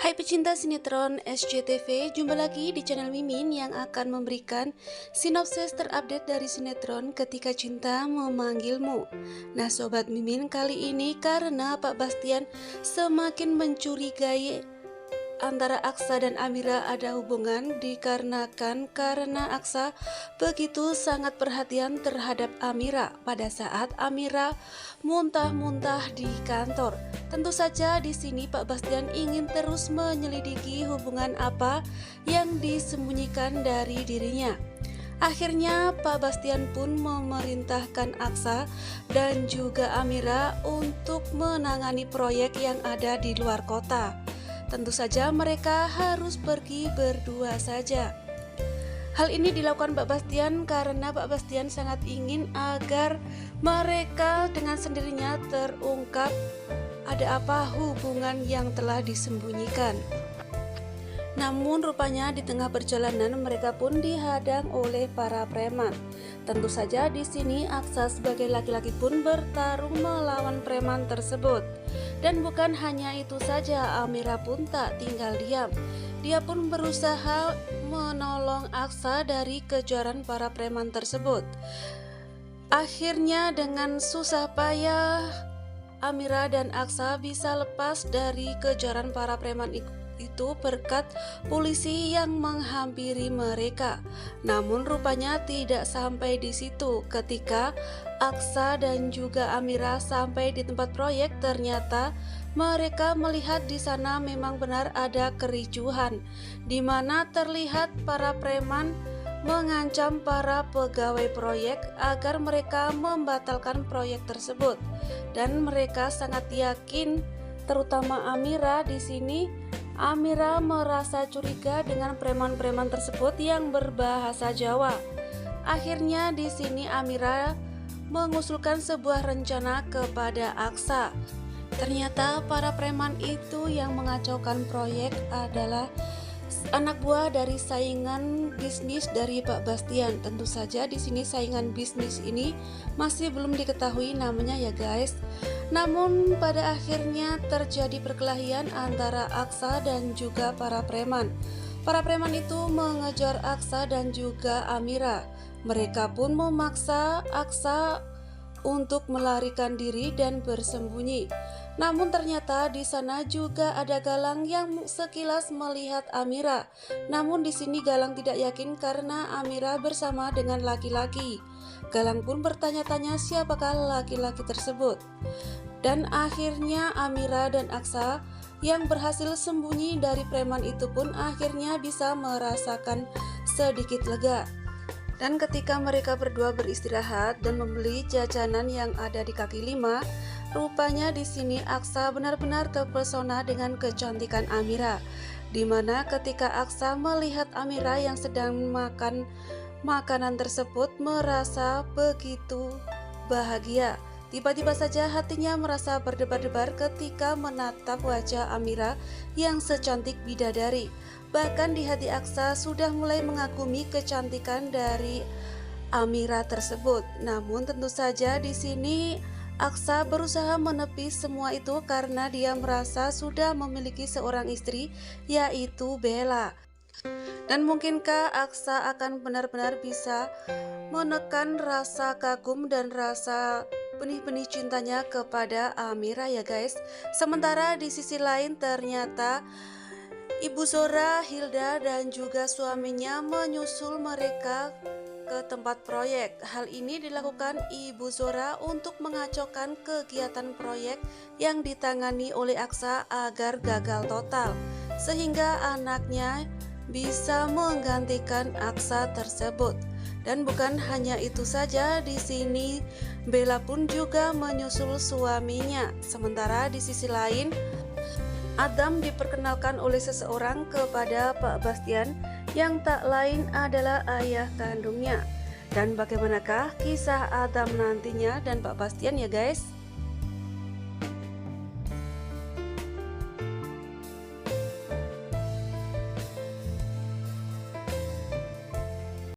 Hai pecinta sinetron SCTV, jumpa lagi di channel Mimin yang akan memberikan sinopsis terupdate dari sinetron Ketika Cinta Memanggilmu. Nah Sobat Mimin, kali ini karena Pak Bastian semakin mencurigai antara Aksa dan Amira ada hubungan dikarenakan karena Aksa begitu sangat perhatian terhadap Amira pada saat Amira muntah-muntah di kantor. Tentu saja di sini Pak Bastian ingin terus menyelidiki hubungan apa yang disembunyikan dari dirinya. Akhirnya Pak Bastian pun memerintahkan Aksa dan juga Amira untuk menangani proyek yang ada di luar kota. Tentu saja mereka harus pergi berdua saja. Hal ini dilakukan Pak Bastian karena Pak Bastian sangat ingin agar mereka dengan sendirinya terungkap ada apa hubungan yang telah disembunyikan. Namun rupanya di tengah perjalanan mereka pun dihadang oleh para preman. Tentu saja di sini Aksa sebagai laki-laki pun bertarung melawan preman tersebut. Dan bukan hanya itu saja, Amira pun tak tinggal diam. Dia pun berusaha menolong Aksa dari kejaran para preman tersebut. Akhirnya dengan susah payah Amira dan Aksa bisa lepas dari kejaran para preman itu berkat polisi yang menghampiri mereka. Namun rupanya tidak sampai di situ. Ketika Aksa dan juga Amira sampai di tempat proyek, ternyata mereka melihat di sana memang benar ada kericuhan, di mana terlihat para preman mengancam para pegawai proyek agar mereka membatalkan proyek tersebut. Dan mereka sangat yakin, terutama Amira di sini. Amira merasa curiga dengan preman-preman tersebut yang berbahasa Jawa. Akhirnya di sini Amira mengusulkan sebuah rencana kepada Aksa. Ternyata para preman itu yang mengacaukan proyek adalah anak buah dari saingan bisnis dari Pak Bastian. Tentu saja di sini saingan bisnis ini masih belum diketahui namanya ya guys. Namun pada akhirnya terjadi perkelahian antara Aksa dan juga para preman. Para preman itu mengejar Aksa dan juga Amira. Mereka pun memaksa Aksa untuk melarikan diri dan bersembunyi. Namun ternyata di sana juga ada Galang yang sekilas melihat Amira. Namun di sini Galang tidak yakin karena Amira bersama dengan laki-laki. Galang pun bertanya-tanya siapakah laki-laki tersebut. Dan akhirnya Amira dan Aksa yang berhasil sembunyi dari preman itu pun akhirnya bisa merasakan sedikit lega. Dan ketika mereka berdua beristirahat dan membeli jajanan yang ada di kaki lima, rupanya di sini Aksa benar-benar terpesona dengan kecantikan Amira. Dimana ketika Aksa melihat Amira yang sedang makan makanan tersebut merasa begitu bahagia. Tiba-tiba saja hatinya merasa berdebar-debar ketika menatap wajah Amira yang secantik bidadari. Bahkan di hati Aksa sudah mulai mengagumi kecantikan dari Amira tersebut. Namun tentu saja di sini Aksa berusaha menepis semua itu karena dia merasa sudah memiliki seorang istri, yaitu Bella. Dan mungkinkah Aksa akan benar-benar bisa menekan rasa kagum dan rasa benih-benih cintanya kepada Amira ya guys. Sementara di sisi lain ternyata Ibu Zora, Hilda dan juga suaminya menyusul mereka ke tempat proyek. Hal ini dilakukan Ibu Zora untuk mengacaukan kegiatan proyek yang ditangani oleh Aksa agar gagal total, sehingga anaknya bisa menggantikan Aksa tersebut. Dan bukan hanya itu saja, di sini Bella pun juga menyusul suaminya. Sementara di sisi lain, Adam diperkenalkan oleh seseorang kepada Pak Bastian yang tak lain adalah ayah kandungnya. Dan bagaimanakah kisah Adam nantinya dan Pak Bastian ya guys?